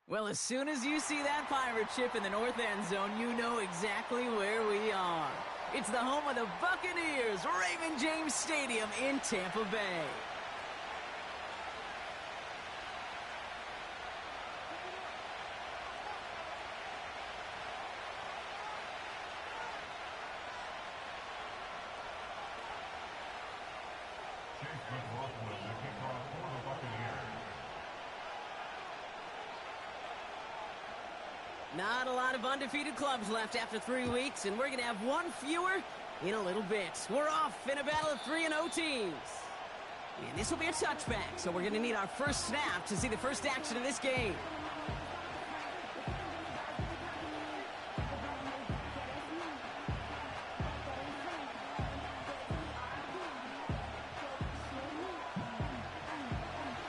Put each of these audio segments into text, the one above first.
Well, as soon as you see that pirate ship in the north end zone, you know exactly where we are. It's the home of the Buccaneers, Raymond James Stadium in Tampa Bay. Not a lot of undefeated clubs left after 3 weeks, and we're going to have one fewer in a little bit. We're off in a battle of 3-0 teams. And this will be a touchback, so we're going to need our first snap to see the first action of this game.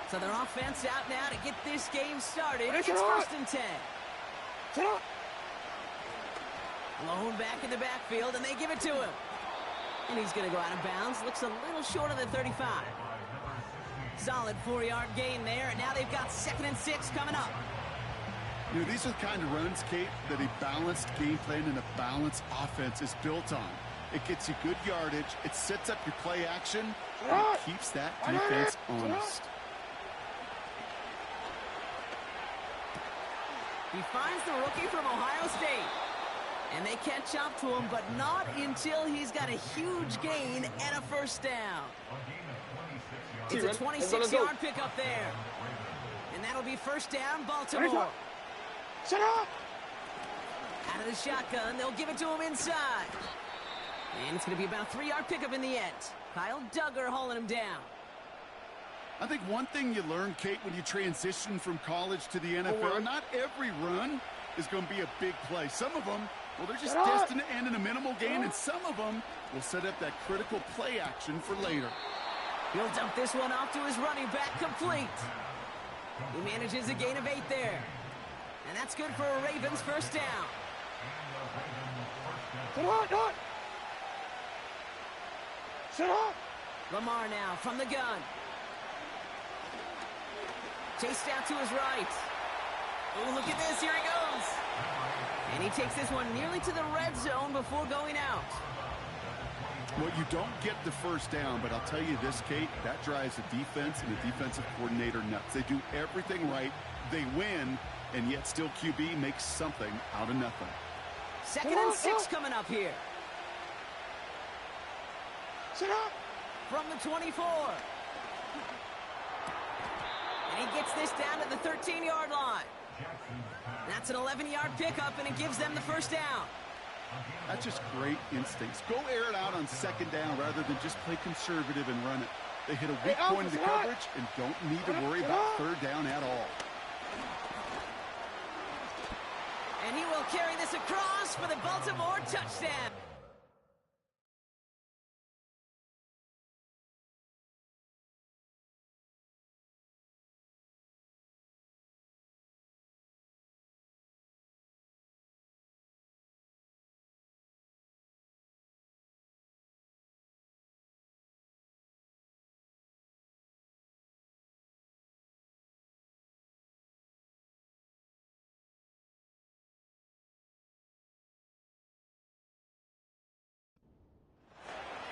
So their offense out now to get this game started. It's first and 10. Lone back in the backfield, and they give it to him. And he's going to go out of bounds. Looks a little short of the 35. Solid 4-yard gain there, and now they've got 2nd and 6 coming up. You know, these are the kind of runs, Kate, that a balanced game plan and a balanced offense is built on. It gets you good yardage, it sets up your play action, and it keeps that defense honest. He finds the rookie from Ohio State. And they catch up to him, but not until he's got a huge gain and a first down. It's a 26-yard pickup there. And that'll be first down, Baltimore. Shut up! Out of the shotgun, they'll give it to him inside. And it's going to be about a 3-yard pickup in the end. Kyle Duggar hauling him down. I think one thing you learn, Kate, when you transition from college to the NFL, not every run is going to be a big play. Some of them, well, they're just destined to end in a minimal gain, and some of them will set up that critical play action for later. He'll dump this one off to his running back, complete. He manages a gain of 8 there. And that's good for a Ravens first down. Shut up! Lamar now from the gun. Chased out to his right. Oh, look at this. Here he goes. And he takes this one nearly to the red zone before going out. Well, you don't get the first down, but I'll tell you this, Kate, that drives the defense and the defensive coordinator nuts. They do everything right. They win, and yet still QB makes something out of nothing. 2nd and 6 coming up here. Shut up! From the 24. And he gets this down to the 13-yard line. That's an 11-yard pickup, and it gives them the first down. That's just great instincts. Go air it out on 2nd down rather than just play conservative and run it. They hit a weak point in the coverage and don't need to worry about 3rd down at all. And he will carry this across for the Baltimore touchdown.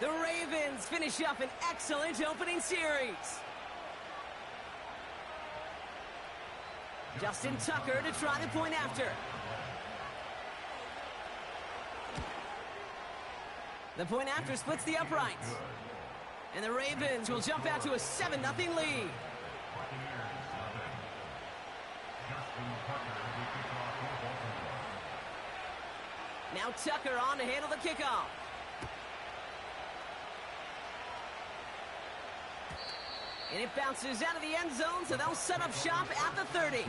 The Ravens finish up an excellent opening series. Justin Tucker to try the point after. The point after splits the uprights. And the Ravens will jump out to a 7-0 lead. Now Tucker on to handle the kickoff. And it bounces out of the end zone, so they'll set up shop at the 30.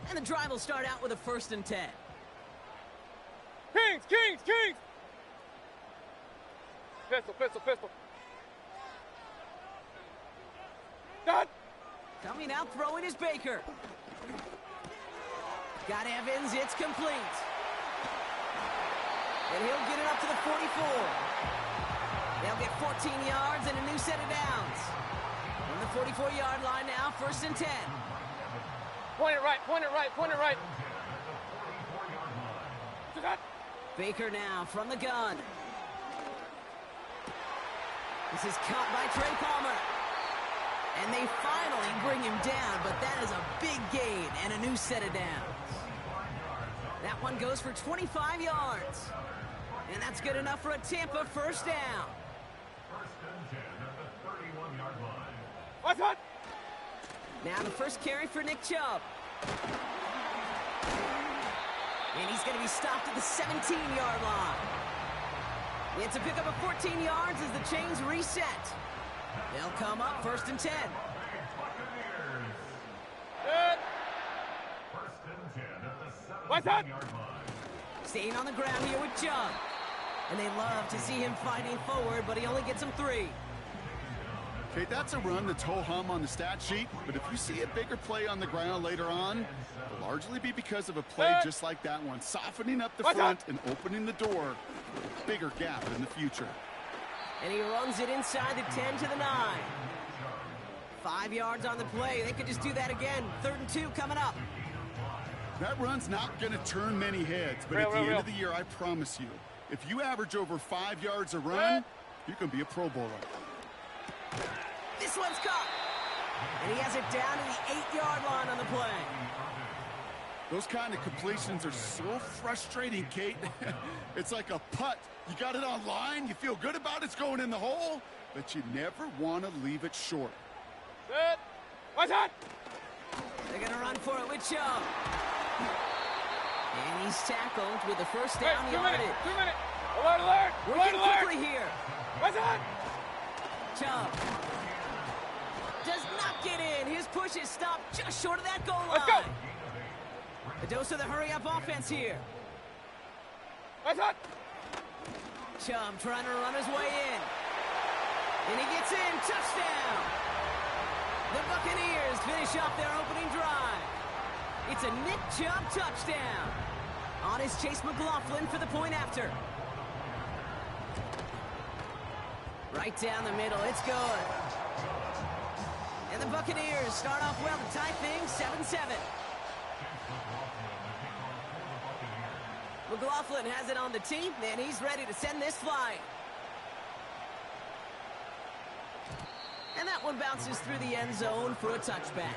And the drive will start out with a 1st and 10. Kings! Pistol. Done. Coming out throwing is Baker. Got Evans, it's complete. And he'll get it up to the 44. They'll get 14 yards and a new set of downs. On the 44-yard line now, 1st and 10. Point it right, point it right, point it right. Baker now from the gun. This is caught by Trey Palmer. And they finally bring him down, but that is a big gain and a new set of downs. That one goes for 25 yards. And that's good enough for a Tampa 1st down. 1st and 10 at the 31-yard line. What's that? Now the first carry for Nick Chubb. And he's going to be stopped at the 17-yard line. It's a pickup of 14 yards as the chains reset. They'll come up 1st and 10. Good. 1st and 10 at the What's that? 17-yard line. Staying on the ground here with Chubb. And they love to see him fighting forward, but he only gets them 3. Okay, that's a run that's ho-hum on the stat sheet, but if you see a bigger play on the ground later on, it'll largely be because of a play just like that one, softening up the front and opening the door for a bigger gap in the future. And he runs it inside the 10 to the 9. 5 yards on the play. They could just do that again. 3rd and 2 coming up. That run's not going to turn many heads, but at the end of the year, I promise you, if you average over 5 yards a run, you can be a Pro Bowler. This one's caught. And he has it down to the 8-yard line on the play. Those kind of completions are so frustrating, Kate. It's like a putt. You got it on line, you feel good about it's going in the hole, but you never want to leave it short. Good. What's that? They're going to run for it with Chubb. And he's tackled with the 1st down Hey, 2 yardage. minutes, 2 minutes. Alert, alert. Working Alert, alert. quickly here. What's that? Chubb does not get in. His push is stopped just short of that goal line. Let's go. A dose of the hurry-up offense here. What's that? Chubb trying to run his way in. And he gets in. Touchdown. The Buccaneers finish off their opening drive. It's a Nick Chubb touchdown. On is Chase McLaughlin for the point after. Right down the middle. It's good. And the Buccaneers start off well to tie things 7-7. McLaughlin has it on the tee, and he's ready to send this flying. And that one bounces through the end zone for a touchback.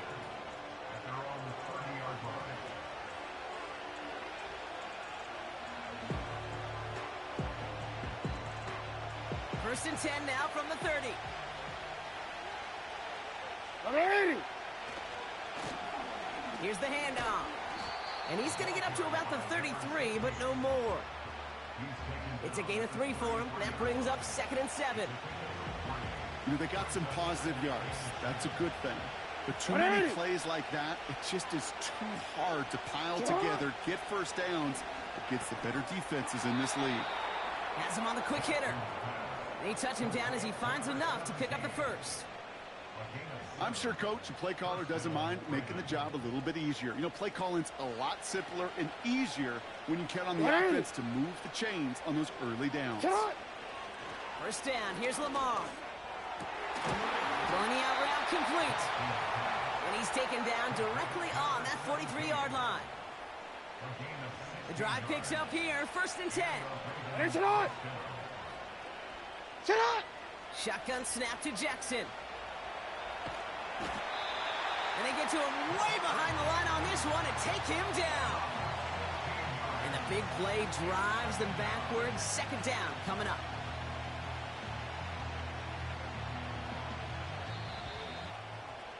First and 10 now from the 30. Here's the handoff. And he's going to get up to about the 33, but no more. It's a gain of 3 for him. That brings up 2nd and 7. You know, they got some positive yards. That's a good thing. But too many plays like that, it just is too hard to pile together, get 1st downs against the better defenses in this league. Has him on the quick hitter. They touch him down as he finds enough to pick up the 1st. I'm sure Coach and play caller doesn't mind making the job a little bit easier. You know, play calling's a lot simpler and easier when you count on the offense to move the chains on those early downs. 1st down, here's Lamar. Throwing the out route complete. And he's taken down directly on that 43-yard line. The drive picks up here, 1st and 10. Shotgun snap to Jackson. And they get to him way behind the line on this one and take him down. And the big play drives them backwards. 2nd down coming up.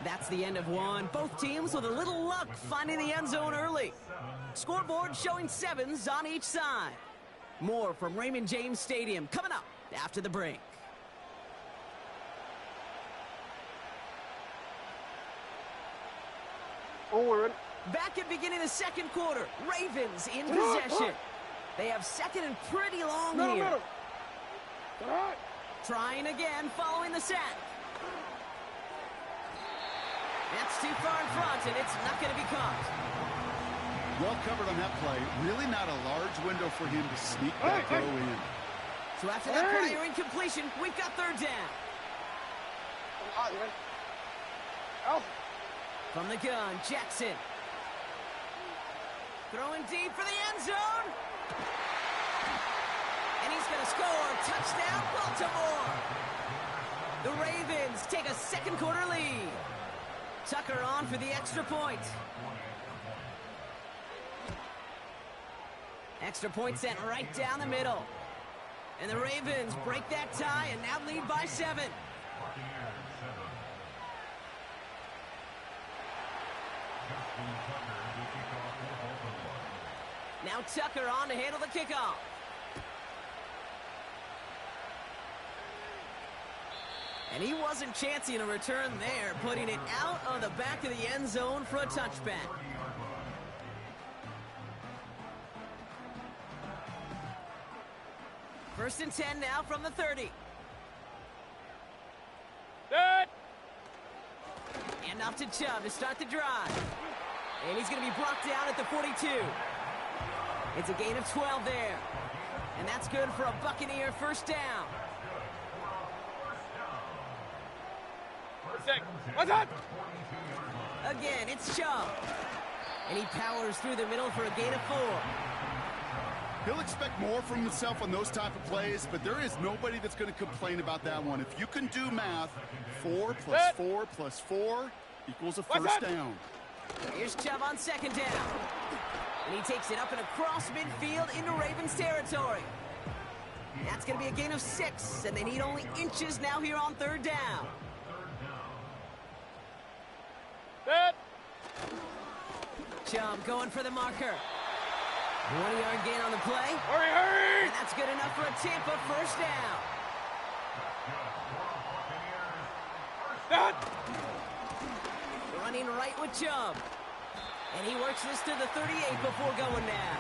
That's the end of one. Both teams with a little luck finding the end zone early. Scoreboard showing 7s on each side. More from Raymond James Stadium coming up after the break. Back at beginning of the 2nd quarter. Ravens in possession. They have 2nd and pretty long here. Trying again following the sack. That's too far in front, and it's not going to be caught. Well covered on that play. Really not a large window for him to sneak that throw in. So after that prior incompletion, we've got third down. From the gun, Jackson. Throwing deep for the end zone. And he's going to score. Touchdown, Baltimore. The Ravens take a second quarter lead. Tucker on for the extra point. Extra point sent right down the middle. And the Ravens break that tie and now lead by 7. Now Tucker on to handle the kickoff. And he wasn't chancing a return there, putting it out on the back of the end zone for a touchback. First and 10 now from the 30. Set. And off to Chubb to start the drive. And he's going to be brought down at the 42. It's a gain of 12 there. And that's good for a Buccaneer first down. What's up? Again, it's Chubb. And he powers through the middle for a gain of 4. He'll expect more from himself on those type of plays, but there is nobody that's going to complain about that one. If you can do math, 4 plus 4 plus 4 equals a first down. Here's Chubb on second down. And he takes it up and across midfield into Ravens territory. That's going to be a gain of 6, and they need only inches now here on third down. Set. Chubb going for the marker. 1-yard gain on the play. Hurry, hurry! And that's good enough for a Tampa first down. Set. Running right with Chubb. And he works this to the 38 before going down.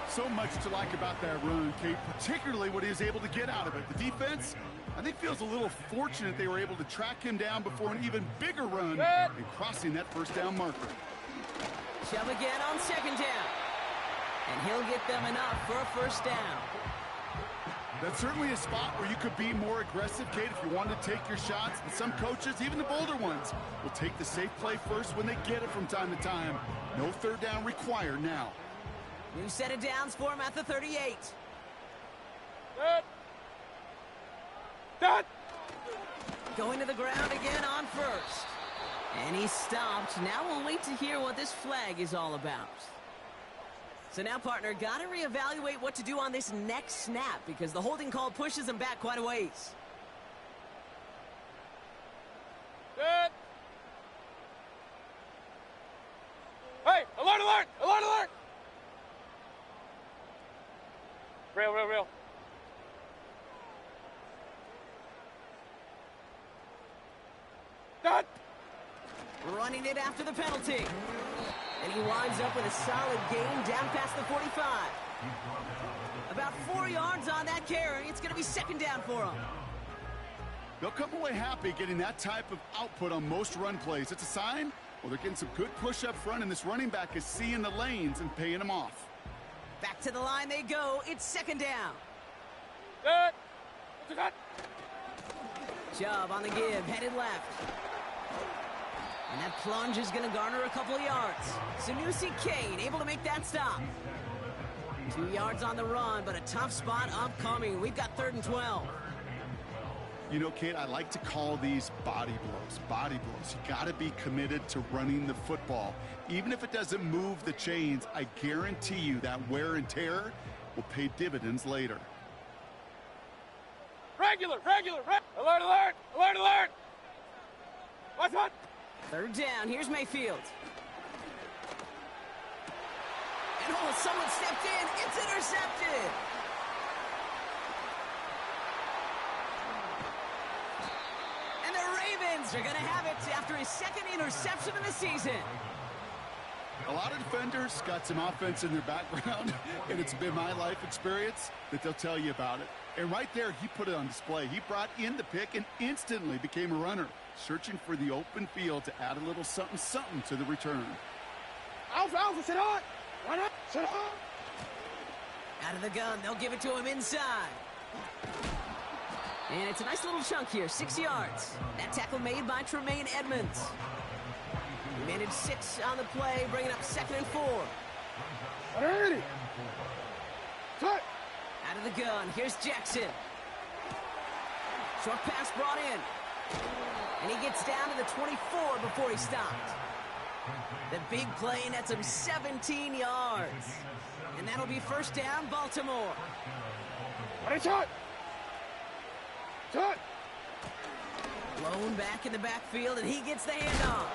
So much to like about that run, Kate, particularly what he was able to get out of it. The defense, I think, feels a little fortunate they were able to track him down before an even bigger run and crossing that first down marker. Chubb again on second down. And he'll get them enough for a first down. That's certainly a spot where you could be more aggressive, Kate, if you wanted to take your shots. But some coaches, even the bolder ones, will take the safe play first when they get it from time to time. No third down required now. New set of downs for him at the 38. Set. Set. Going to the ground again on first. And he's stopped. Now we'll wait to hear what this flag is all about. So now, partner, got to reevaluate what to do on this next snap because the holding call pushes him back quite a ways. Set. Hey, alert, alert, alert, alert! Real. Set. Running it after the penalty. And he winds up with a solid gain down past the 45. About 4 yards on that carry. It's going to be second down for him. They'll come away happy getting that type of output on most run plays. It's a sign, well, they're getting some good push up front, and this running back is seeing the lanes and paying them off. Back to the line they go. It's second down. Set. Set. Chubb on the give, headed left. And that plunge is going to garner a couple of yards. Sanusi Kane able to make that stop. 2 yards on the run, but a tough spot upcoming. We've got 3rd and 12. You know, Kate, I like to call these body blows. Body blows. You got to be committed to running the football. Even if it doesn't move the chains, I guarantee you that wear and tear will pay dividends later. Regular. Alert, alert, alert, alert! What's up? 3rd down. Here's Mayfield. And oh, someone stepped in. It's intercepted. And the Ravens are going to have it after his 2nd interception of the season. A lot of defenders got some offense in their background, and it's been my life experience that they'll tell you about it. And right there, he put it on display. He brought in the pick and instantly became a runner, searching for the open field to add a little something to the return. Alpha, sit on! Run up, sit on! Out of the gun, they'll give it to him inside. And it's a nice little chunk here, 6 yards. That tackle made by Tremaine Edmonds. He managed 6 on the play, bringing up 2nd and 4. Ready! Cut! Out of the gun, here's Jackson. Short pass brought in. And he gets down to the 24 before he stopped. The big play nets him 17 yards. And that'll be 1st down, Baltimore. Ready, shot! Shot! Blown back in the backfield, and he gets the handoff.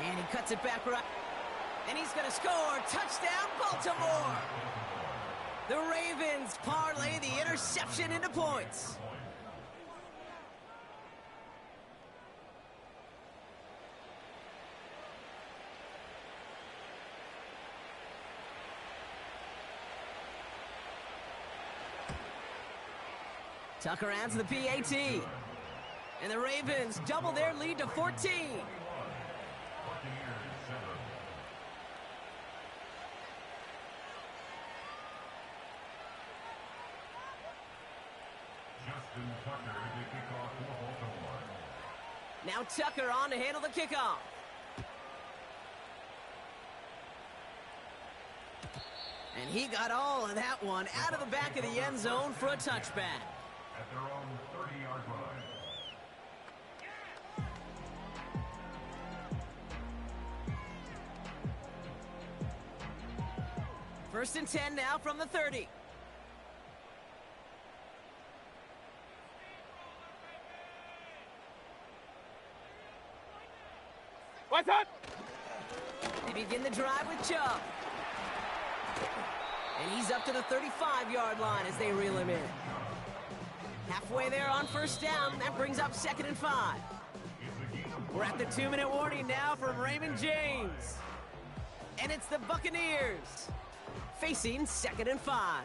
And he cuts it back right. And he's going to score. Touchdown, Baltimore. The Ravens parlay the interception into points. Tucker adds the PAT. And the Ravens double their lead to 14. Now Tucker on to handle the kickoff. And he got all of that one out of the back of the end zone for a touchback. At their own 30-yard line. 1st and 10 now from the 30. What's up? They begin the drive with Chubb. And he's up to the 35-yard line as they reel him in. Halfway there on 1st down. That brings up 2nd and 5. We're at the 2-minute warning now from Raymond James. And it's the Buccaneers facing 2nd and 5.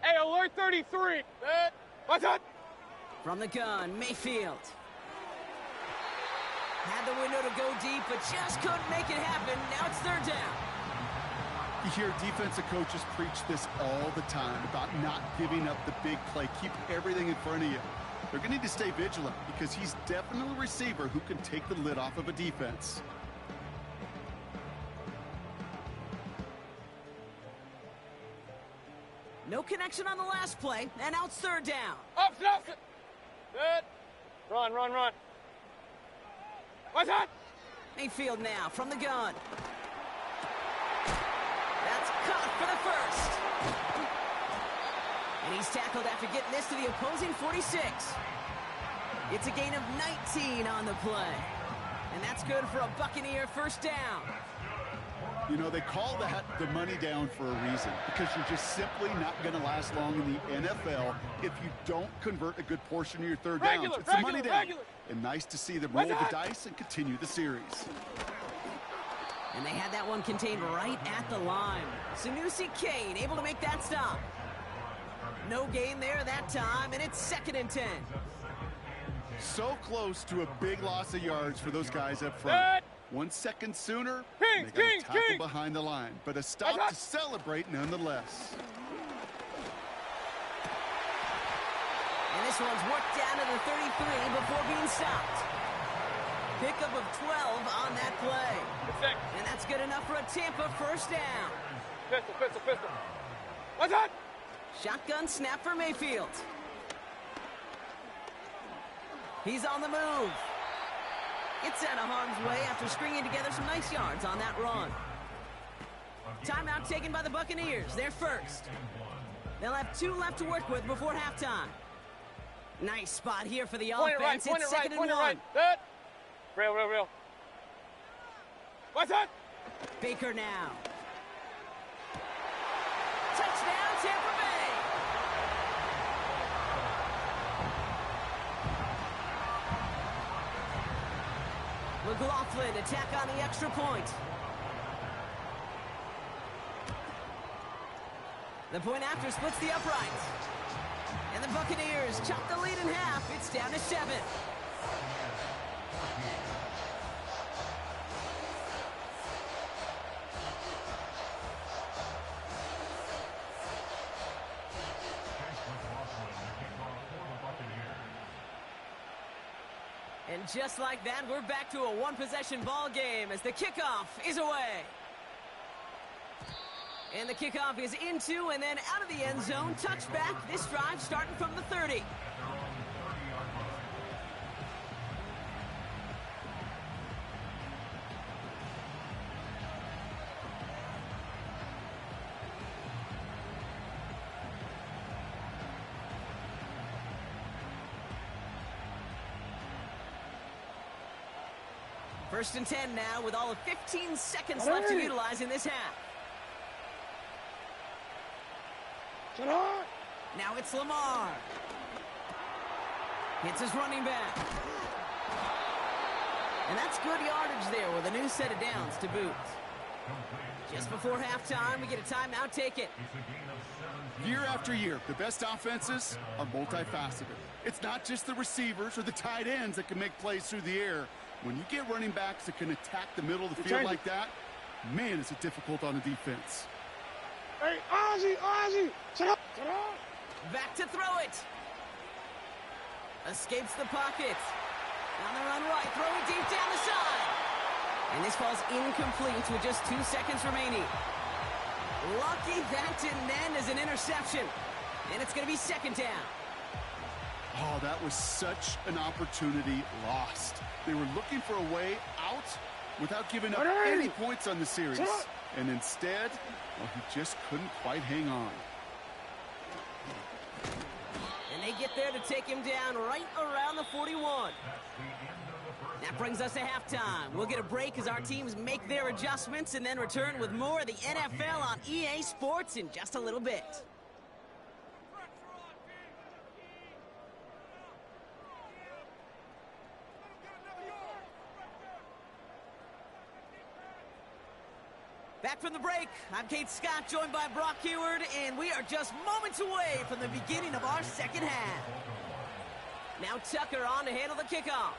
Hey, alert 33. What's up? From the gun, Mayfield. Had the window to go deep, but just couldn't make it happen. Now it's 3rd down. You hear defensive coaches preach this all the time about not giving up the big play. Keep everything in front of you. They're going to need to stay vigilant because he's definitely a receiver who can take the lid off of a defense. No connection on the last play, and now it's 3rd down. Up, Good. Run. What's up? Mayfield now from the gun. That's caught for the 1st. And he's tackled after getting this to the opposing 46. It's a gain of 19 on the play. And that's good for a Buccaneer 1st down. You know, they call that the money down for a reason, because you're just simply not going to last long in the NFL if you don't convert a good portion of your 3rd downs. It's the money down. And nice to see them roll the dice and continue the series. And they had that one contained right at the line. Sanusi Kane able to make that stop. No gain there that time, and it's 2nd and 10. So close to a big loss of yards for those guys up front. 1 second sooner, they got a tackle behind the line, but a stop to celebrate nonetheless. And this one's worked down to the 33 before being stopped. Pickup of 12 on that play. And that's good enough for a Tampa 1st down. Pistol. What's up? Shotgun snap for Mayfield. He's on the move. Gets out of harm's way after stringing together some nice yards on that run. Timeout taken by the Buccaneers. They're 1st. They'll have 2 left to work with before halftime. Nice spot here for the offense. It's 2nd and 1. Good. Real. What's up? Baker now. Touchdown, Tampa Bay. McLaughlin attack on the extra point. The point after splits the uprights. And the Buccaneers chop the lead in half. It's down to 7. And just like that, we're back to a one-possession ball game as the kickoff is away. And the kickoff is into and then out of the end zone. Touchback. This drive starting from the 30. First and 10 now with all of 15 seconds left to utilize in this half. Now it's Lamar. Hits his running back. And that's good yardage there with a new set of downs to boot. Just before halftime, we get a timeout. Take it. Year after year, the best offenses are multifaceted. It's not just the receivers or the tight ends that can make plays through the air. When you get running backs that can attack the middle of the field like that, man, is it difficult on a defense. Hey, Ozzie! Shut up! Back to throw it. Escapes the pocket. On the run right, throwing deep down the side. And this falls incomplete with just 2 seconds remaining. Lucky that didn't end as an interception. And it's going to be second down. Oh, that was such an opportunity lost. They were looking for a way out without giving up any points on the series. And instead, well, he just couldn't quite hang on. And they get there to take him down right around the 41. That brings us to halftime. We'll get a break as our teams make their adjustments and then return with more of the NFL on EA Sports in just a little bit. Back from the break, I'm Kate Scott, joined by Brock Heward, and we are just moments away from the beginning of our second half. Now Tucker on to handle the kickoff.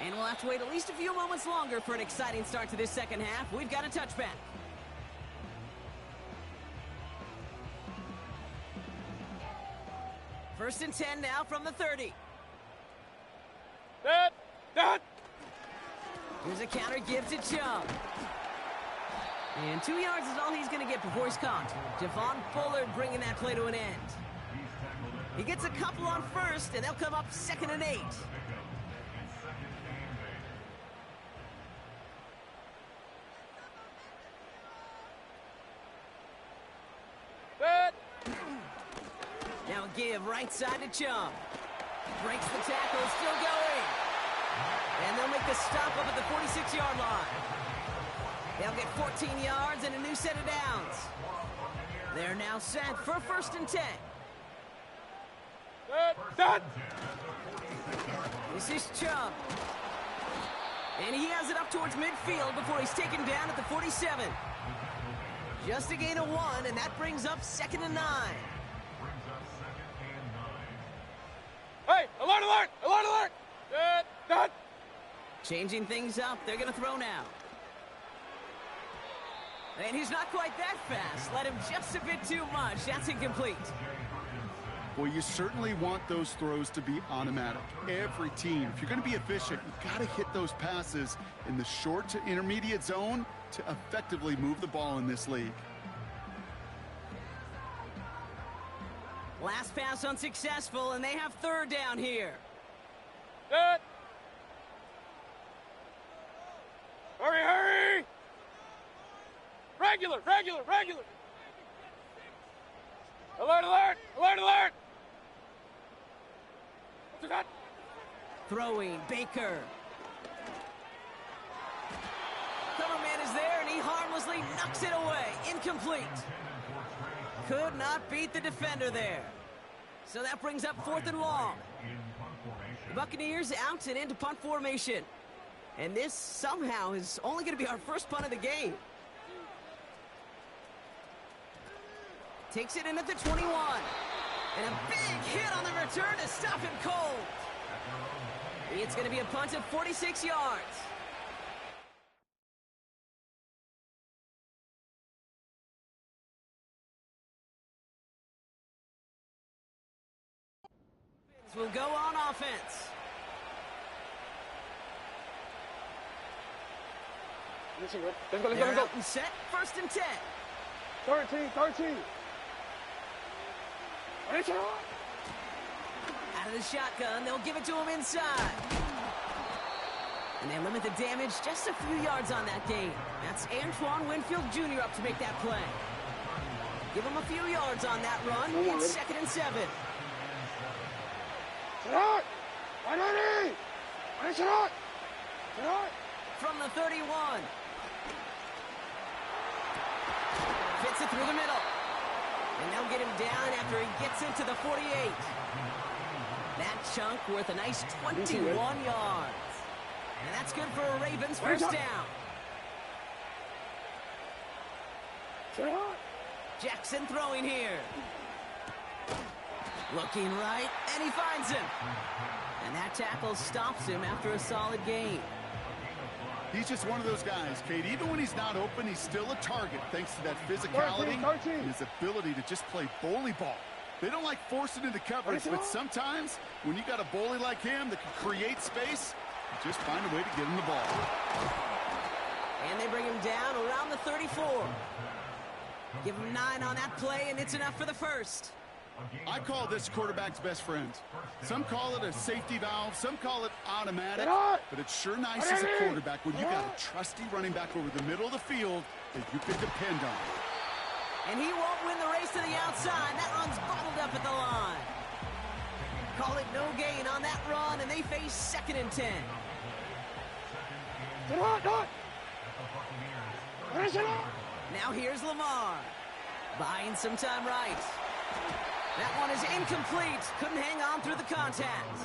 And we'll have to wait at least a few moments longer for an exciting start to this second half. We've got a touchback. First and 10 now from the 30. Dad! Here's a counter give to Chubb. And 2 yards is all he's going to get before he's caught. Javon Bullard bringing that play to an end. He gets a couple on first, and they'll come up 2nd and 8. Dad! Now a give right side to Chubb. Breaks the tackle, still going. And they'll make the stop up at the 46-yard line. They'll get 14 yards and a new set of downs. They're now set for first and 10. Dad! This is Chubb. And he has it up towards midfield before he's taken down at the 47. Just a gain of 1, and that brings up 2nd and 9. Hey, alert! Dad! Changing things up, they're going to throw now. And he's not quite that fast. Let him just a bit too much. That's incomplete. Well, you certainly want those throws to be automatic. Every team, if you're going to be efficient, you've got to hit those passes in the short to intermediate zone to effectively move the ball in this league. Last pass unsuccessful, and they have 3rd down here. Dad! Hurry! Regular! Alert! What's that? Throwing, Baker. Cover man Mosley knocks it away. Incomplete. Could not beat the defender there. So that brings up 4th and long. The Buccaneers out and into punt formation. And this somehow is only going to be our first punt of the game. Takes it in at the 21. And a big hit on the return to stop him cold. It's going to be a punt of 46 yards. Will go on offense. Let's go. They're out and set. 1st and 10. 13. Out of the shotgun, they'll give it to him inside. And they limit the damage just a few yards on that game. That's Antoine Winfield Jr. up to make that play. Give him a few yards on that run. It's 2nd and 7. From the 31. Fits it through the middle. And they'll get him down after he gets into the 48. That chunk worth a nice 21 yards. And that's good for a Ravens first down. Jackson throwing here. Looking right, and he finds him. And that tackle stops him after a solid gain. He's just one of those guys, Kate. Even when he's not open, he's still a target thanks to that physicality and his ability to just play bully ball. They don't like forcing into coverage, but sometimes when you got a bully like him that can create space, you just find a way to get him the ball. And they bring him down around the 34. Give him 9 on that play, and it's enough for the first. I call this quarterback's best friend. Some call it a safety valve, some call it automatic, but it's sure nice as a quarterback when you got a trusty running back over the middle of the field that you can depend on. And he won't win the race to the outside. That run's bottled up at the line. Call it no gain on that run, and they face 2nd and 10. Now here's Lamar. Buying some time right. That one is incomplete. Couldn't hang on through the contact.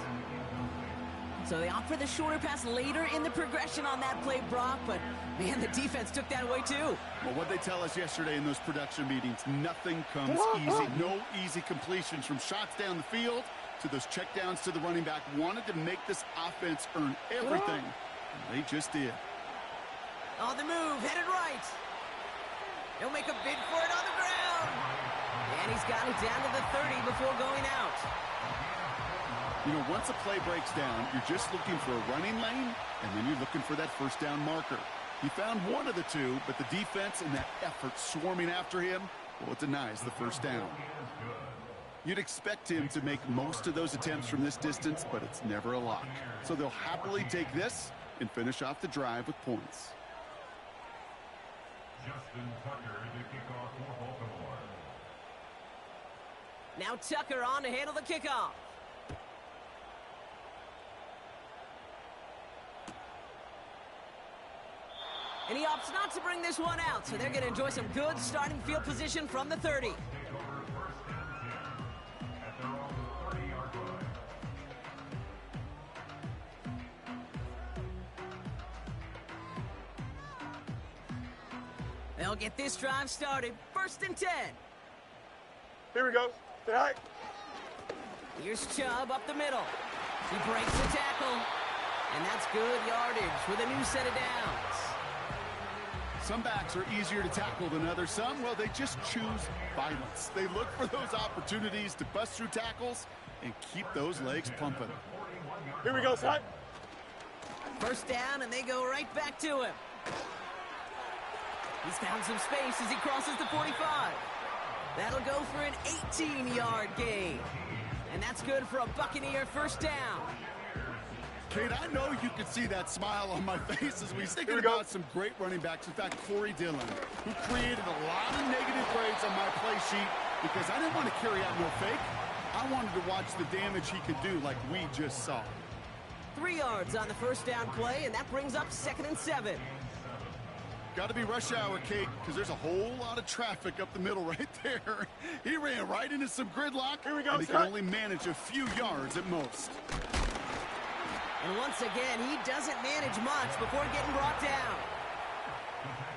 So they opt for the shorter pass later in the progression on that play, Brock, but man, the defense took that away too. Well, what they tell us yesterday in those production meetings, nothing comes easy. No easy completions from shots down the field to those checkdowns to the running back. Wanted to make this offense earn everything, and they just did. On the move, headed right. He'll make a bid for it on the ground. And he's got it down to the 30 before going out. You know, once a play breaks down, you're just looking for a running lane, and then you're looking for that first down marker. He found one of the two, but the defense and that effort swarming after him, well, it denies the first down. You'd expect him to make most of those attempts from this distance, but it's never a lock. So they'll happily take this and finish off the drive with points. Justin Tucker to kick off for Baltimore. Now Tucker on to handle the kickoff. And he opts not to bring this one out, so they're going to enjoy some good starting field position from the 30. They'll get this drive started. 1st and 10. Here we go. Say hi. Here's Chubb up the middle. He breaks the tackle. And that's good yardage with a new set of downs. Some backs are easier to tackle than others. Some, well, they just choose violence. They look for those opportunities to bust through tackles and keep those legs pumping. Here we go, son. 1st down, and they go right back to him. He's found some space as he crosses the 45. That'll go for an 18-yard gain. And that's good for a Buccaneer first down. Kate, I know you can see that smile on my face as we thinking about some great running backs. In fact, Corey Dillon, who created a lot of negative grades on my play sheet because I didn't want to carry out no fake. I wanted to watch the damage he could do like we just saw. 3 yards on the first down play, and that brings up 2nd and 7. Got to be rush hour, Kate, because there's a whole lot of traffic up the middle right there. He ran right into some gridlock. Here we go, and he can only manage a few yards at most. And once again, he doesn't manage much before getting brought down.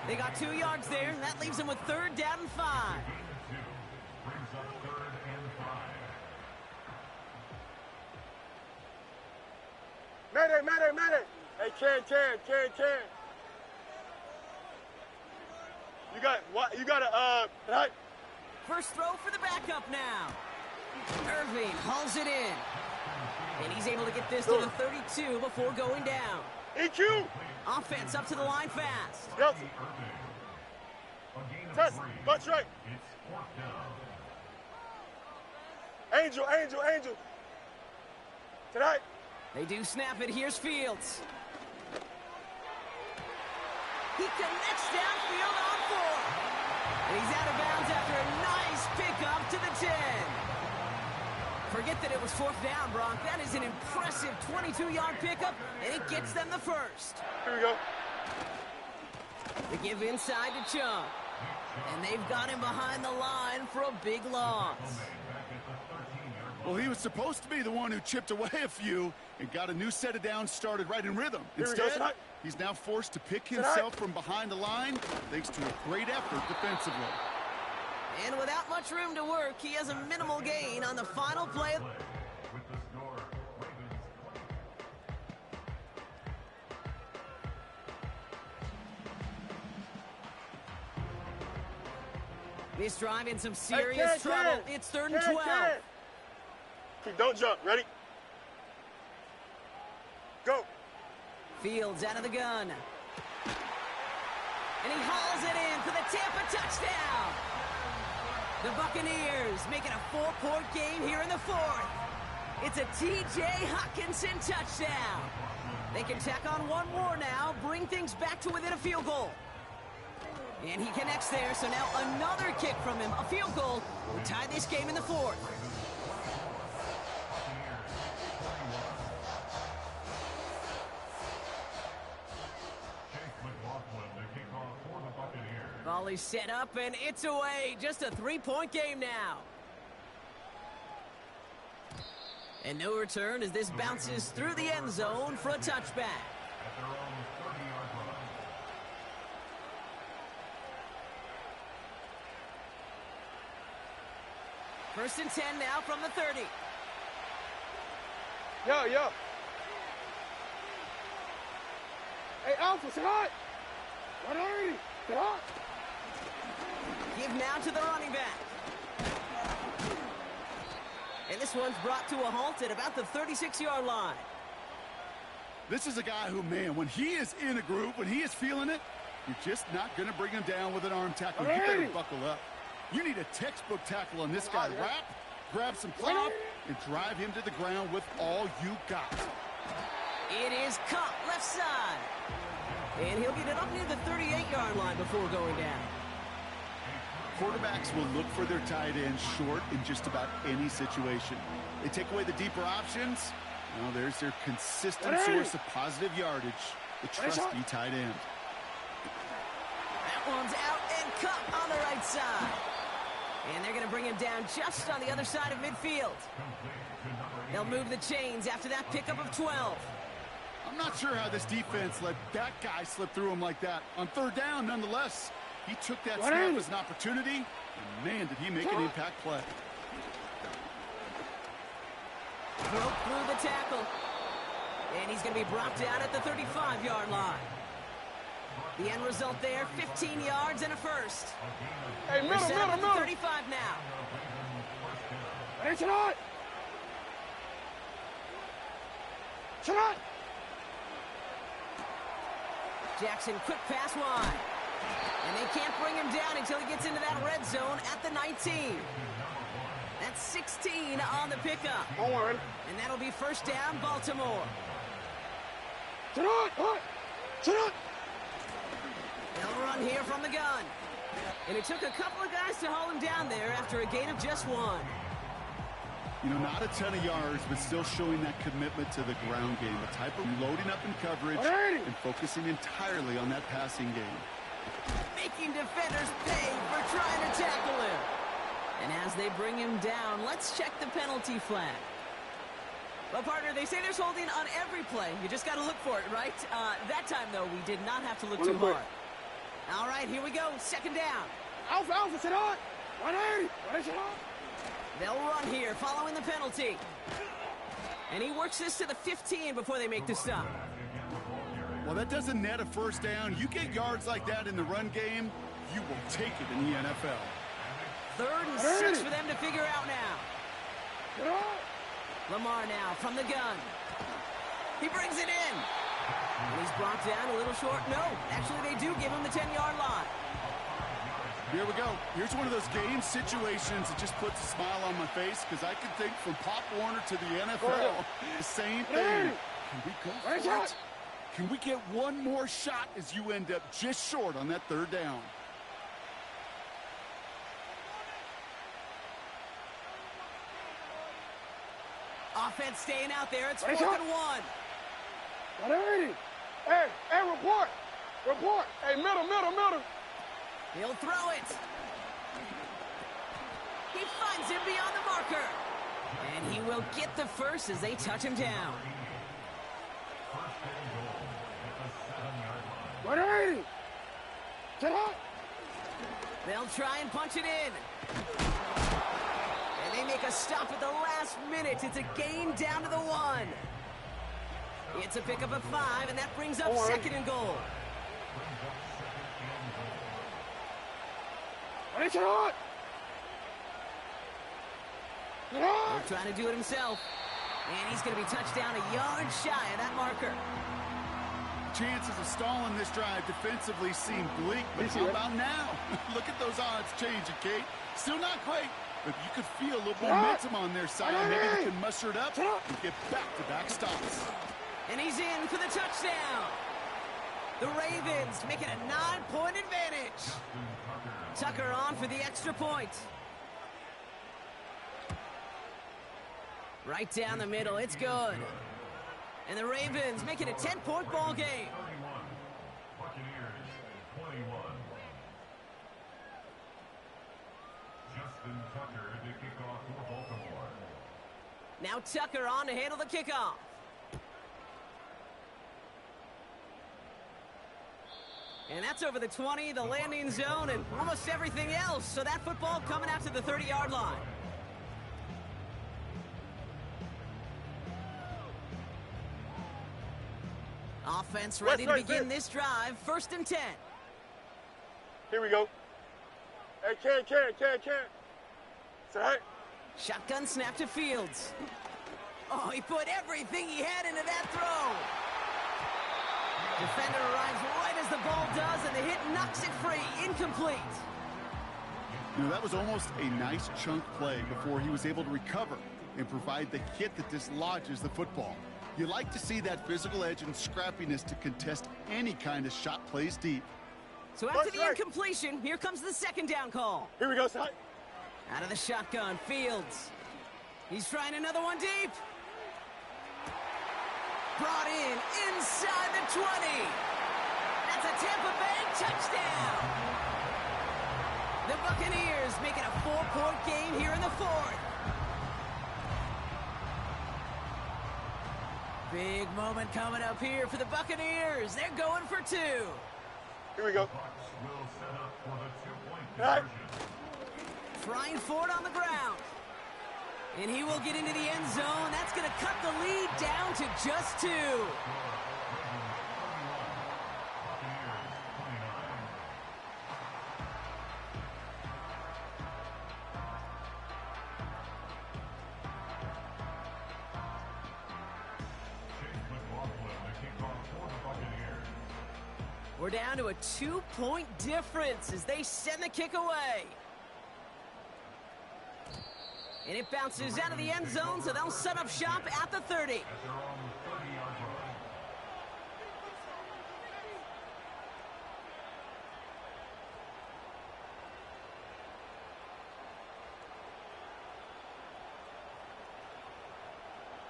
They got 2 yards there, and that leaves him with 3rd down and 5. Brings up 3rd and 5. Mayday. Hey, Ken. You got what? You got a right? First throw for the backup now. Irving hauls it in. And he's able to get this to the 32 before going down. EQ. Offense up to the line fast. Yep. Test. Bucs right. It's 4th down. Angel. Tonight. They do snap it. Here's Fields. He connects downfield on 4. And he's out of bounds after a nice pickup to the 10. Forget that it was 4th down, Brock. That is an impressive 22-yard pickup, and it gets them the first. Here we go. They give inside to Chung. And they've got him behind the line for a big loss. Well, he was supposed to be the one who chipped away a few and got a new set of downs started right in rhythm. Instead, he's now forced to pick himself from behind the line thanks to a great effort defensively. And without much room to work, he has a minimal gain on the final play. With the score, Ravens 20. This drive in some serious trouble. It's 3rd and 12. Don't jump. Ready? Go. Fields out of the gun. And he hauls it in for the Tampa touchdown. The Buccaneers make it a 4-point game here in the 4th. It's a T.J. Hockenson touchdown. They can tack on 1 more now, bring things back to within a field goal. And he connects there, so now another kick from him, a field goal, will tie this game in the 4th. Volley set up, and it's away. Just a 3-point game now. And no return as this bounces through the end zone for a touchback. At their own 30-yard line. First and 10 now from the 30. Yo. Hey, Alpha, say hi. 180. Say hi. Give now to the running back. And this one's brought to a halt at about the 36-yard line. This is a guy who, man, when he is in a groove, when he is feeling it, you're just not going to bring him down with an arm tackle. You better buckle up. You need a textbook tackle on this guy. Wrap, grab some clout, and drive him to the ground with all you got. It is caught left side. And he'll get it up near the 38-yard line before going down. Quarterbacks will look for their tight end short in just about any situation. They take away the deeper options. Well, there's their consistent source of positive yardage, the trusty tight end. That one's out and cut on the right side. And they're going to bring him down just on the other side of midfield. They'll move the chains after that pickup of 12. I'm not sure how this defense let that guy slip through him like that. On 3rd down, nonetheless, he took that snap as an opportunity, and man, did he make an impact play. Broke through the tackle. And he's going to be brought down at the 35-yard line. The end result there, 15 yards and a first. Hey, middle. 35 now. Hey, tonight. Jackson, quick pass wide. And they can't bring him down until he gets into that red zone at the 19. That's 16 on the pickup. Don't worry. And that'll be first down, Baltimore. Tonight. They'll run here from the gun. And it took a couple of guys to haul him down there after a gain of just 1. You know, not a ton of yards, but still showing that commitment to the ground game. The type of loading up in coverage and focusing entirely on that passing game. Making defenders pay for trying to tackle him. And as they bring him down, let's check the penalty flag. Well, partner, they say there's holding on every play. You just got to look for it, right? That time, though, we did not have to look too hard. All right, here we go. Second down. Alpha, sit on. 180. They'll run here following the penalty. And he works this to the 15 before they make the stop. Well, that doesn't net a first down. You get yards like that in the run game, you will take it in the NFL. 3rd and 6 for them to figure out now. Lamar now from the gun. He brings it in. And he's brought down a little short. No, actually they do give him the 10-yard line. Here we go. Here's one of those game situations that just puts a smile on my face because I can think from Pop Warner to the NFL, the same thing. Can we go for it? Can we get one more shot as you end up just short on that 3rd down? Offense staying out there. It's 4th and 1. 180. Hey, report. Hey, middle. He'll throw it. He finds him beyond the marker. And he will get the first as they touch him down. 180. Get up. They'll try and punch it in. And they make a stop at the last minute. It's a gain down to the 1. It's a pickup of 5, and that brings up 2nd and goal. They're trying to do it himself. And he's going to be touched down a yard shy of that marker. Chances of stalling this drive defensively seem bleak, but how about now? Look at those odds changing, Kate. Still not great, but you could feel a little momentum on their side. Maybe they can muster it up and get back-to-back stops. And he's in for the touchdown. The Ravens make it a 9-point advantage. Tucker on for the extra point. Right down the middle, it's good. And the Ravens make it a 10-point ball game. Buccaneers 21. Justin Tucker to kick off for Baltimore. Now Tucker on to handle the kickoff. And that's over the 20, the landing zone, and almost everything else. So that football coming out to the 30-yard line. Offense ready to begin this drive. 1st and 10. Here we go. Hey, can. Say hey. Shotgun snap to Fields. Oh, he put everything he had into that throw. Defender arrives right as the ball does, and the hit knocks it free. Incomplete. You know, that was almost a nice chunk play before he was able to recover and provide the hit that dislodges the football. You like to see that physical edge and scrappiness to contest any kind of shot plays deep. So after the incompletion, here comes the 2nd down call. Here we go, side. Out of the shotgun, Fields. He's trying another one deep. Brought in inside the 20. That's a Tampa Bay touchdown. The Buccaneers make it a 4-point game here in the 4th. Big moment coming up here for the Buccaneers. They're going for 2. Here we go. Bucs will set up for the 2-point conversion. Trying for it on the ground. And he will get into the end zone. That's going to cut the lead down to just 2. We're down to a 2-point difference as they send the kick away. And it bounces out of the end zone, so they'll set up shop at the 30. At their own 30-yard line.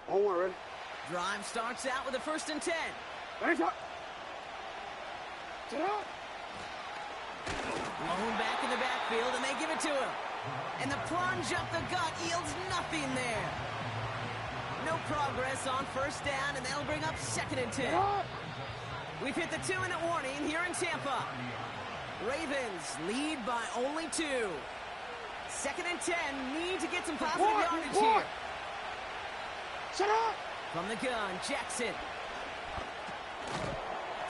Hold on, ready? Drive starts out with a 1st and 10. Thanks, up. Sit up. backfield, and they give it to him. And the plunge up the gut yields nothing there. No progress on first down, and that'll bring up 2nd and 10. We've hit the 2-minute warning here in Tampa. Ravens lead by only 2. 2nd and 10, need to get some positive yardage here. Shut up! From the gun, Jackson.